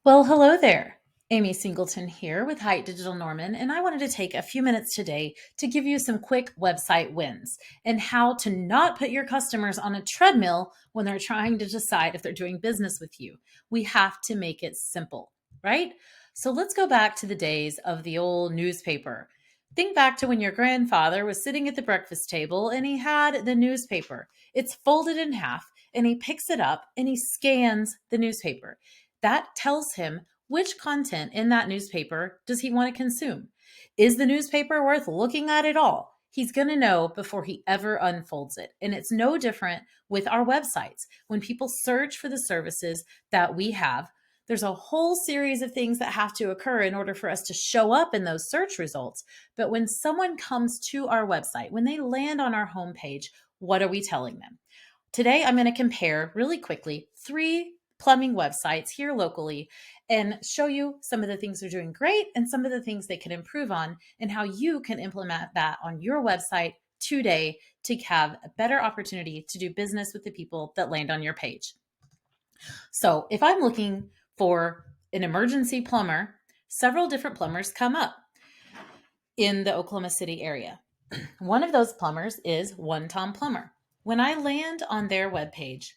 Well, hello there. Amy Singleton here with Height Digital Norman, and I wanted to take a few minutes today to give you some quick website wins and how to not put your customers on a treadmill when they're trying to decide if they're doing business with you. We have to make it simple, right? So let's go back to the days of the old newspaper. Think back to when your grandfather was sitting at the breakfast table and he had the newspaper. It's folded in half, and he picks it up and he scans the newspaper. That tells him which content in that newspaper does he want to consume. Is the newspaper worth looking at all? He's going to know before he ever unfolds it. And it's no different with our websites. When people search for the services that we have, there's a whole series of things that have to occur in order for us to show up in those search results. But when someone comes to our website, when they land on our homepage, what are we telling them? Today, I'm going to compare really quickly three plumbing websites here locally and show you some of the things they're doing great and some of the things they can improve on and how you can implement that on your website today to have a better opportunity to do business with the people that land on your page. So, if I'm looking for an emergency plumber, several different plumbers come up in the Oklahoma City area. One of those plumbers is One Tom Plumber. When I land on their webpage,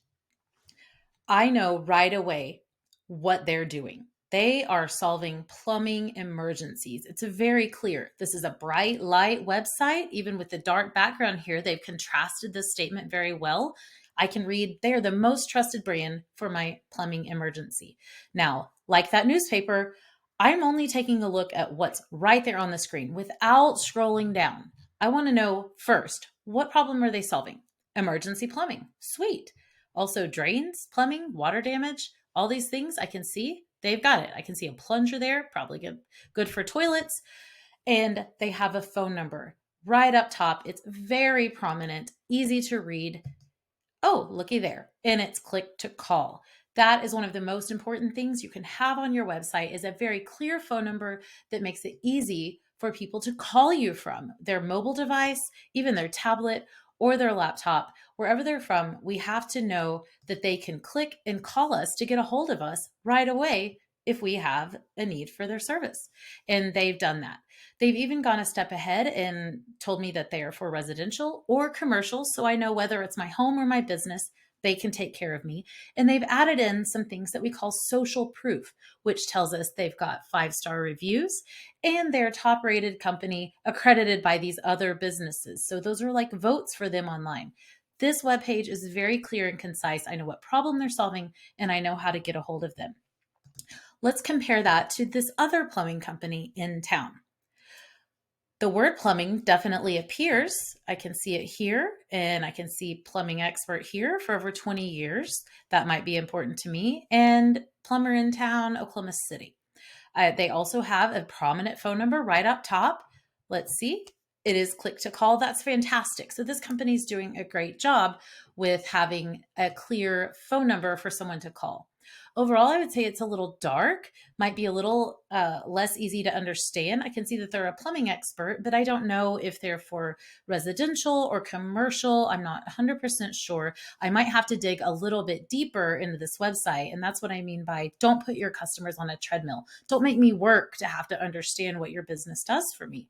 I know right away what they're doing. They are solving plumbing emergencies. It's a very clear. This is a bright light website. Even with the dark background here, they've contrasted this statement very well. I can read they are the most trusted brand for my plumbing emergency. Now, like that newspaper, I'm only taking a look at what's right there on the screen without scrolling down. I want to know first, what problem are they solving? Emergency plumbing. Sweet. Also, drains, plumbing, water damage, all these things I can see. They've got it. I can see a plunger there, probably good for toilets. And they have a phone number right up top. It's very prominent, easy to read. Oh, looky there. And it's click to call. That is one of the most important things you can have on your website is a very clear phone number that makes it easy for people to call you from their mobile device, even their tablet or their laptop, wherever they're from. We have to know that they can click and call us to get a hold of us right away if we have a need for their service. And they've done that. They've even gone a step ahead and told me that they are for residential or commercial. So I know whether it's my home or my business, they can take care of me. And they've added in some things that we call social proof, which tells us they've got 5-star reviews and they're top rated company accredited by these other businesses. So those are like votes for them online. This webpage is very clear and concise. I know what problem they're solving and I know how to get a hold of them. Let's compare that to this other plumbing company in town. The word plumbing definitely appears. I can see it here, and I can see plumbing expert here for over 20 years. That might be important to me. And plumber in town, Oklahoma City. They also have a prominent phone number right up top. Let's see. It is click to call. That's fantastic. So this company is doing a great job with having a clear phone number for someone to call. Overall, I would say it's a little dark, might be a little less easy to understand. I can see that they're a plumbing expert, but I don't know if they're for residential or commercial. I'm not 100% sure. I might have to dig a little bit deeper into this website. And that's what I mean by don't put your customers on a treadmill. Don't make me work to have to understand what your business does for me.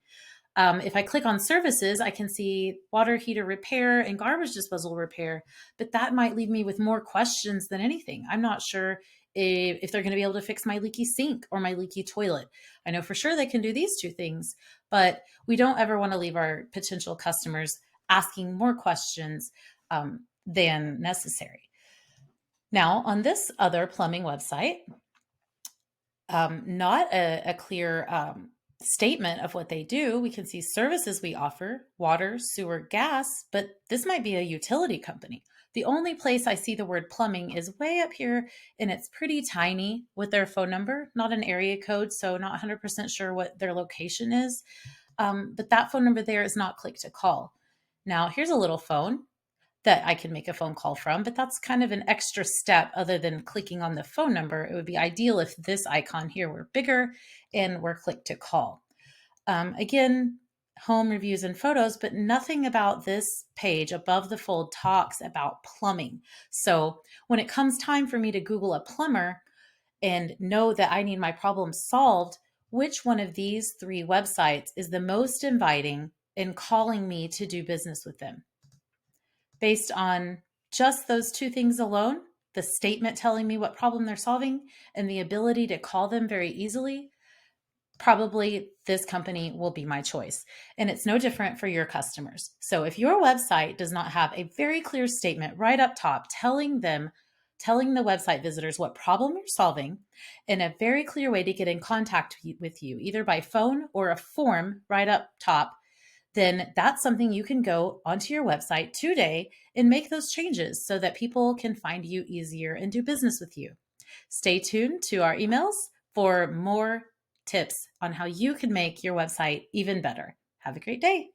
If I click on services, I can see water heater repair and garbage disposal repair, but that might leave me with more questions than anything. I'm not sure if they're going to be able to fix my leaky sink or my leaky toilet. I know for sure they can do these two things, but we don't ever want to leave our potential customers asking more questions than necessary. Now, on this other plumbing website, not a clear statement of what they do. We can see services we offer, water, sewer, gas, but this might be a utility company. The only place I see the word plumbing is way up here, and it's pretty tiny with their phone number, not an area code, so not 100% sure what their location is. But that phone number there is not click to call. Now, here's a little phone that I can make a phone call from, but that's kind of an extra step other than clicking on the phone number. It would be ideal if this icon here were bigger and were click to call. Again, home reviews and photos, but nothing about this page above the fold talks about plumbing. So when it comes time for me to Google a plumber, and know that I need my problem solved, which one of these three websites is the most inviting in calling me to do business with them? Based on just those two things alone, the statement telling me what problem they're solving and the ability to call them very easily, probably this company will be my choice. And it's no different for your customers. So if your website does not have a very clear statement right up top telling the website visitors what problem you're solving and a very clear way to get in contact with you, either by phone or a form right up top, then that's something you can go onto your website today and make those changes so that people can find you easier and do business with you. Stay tuned to our emails for more tips on how you can make your website even better. Have a great day.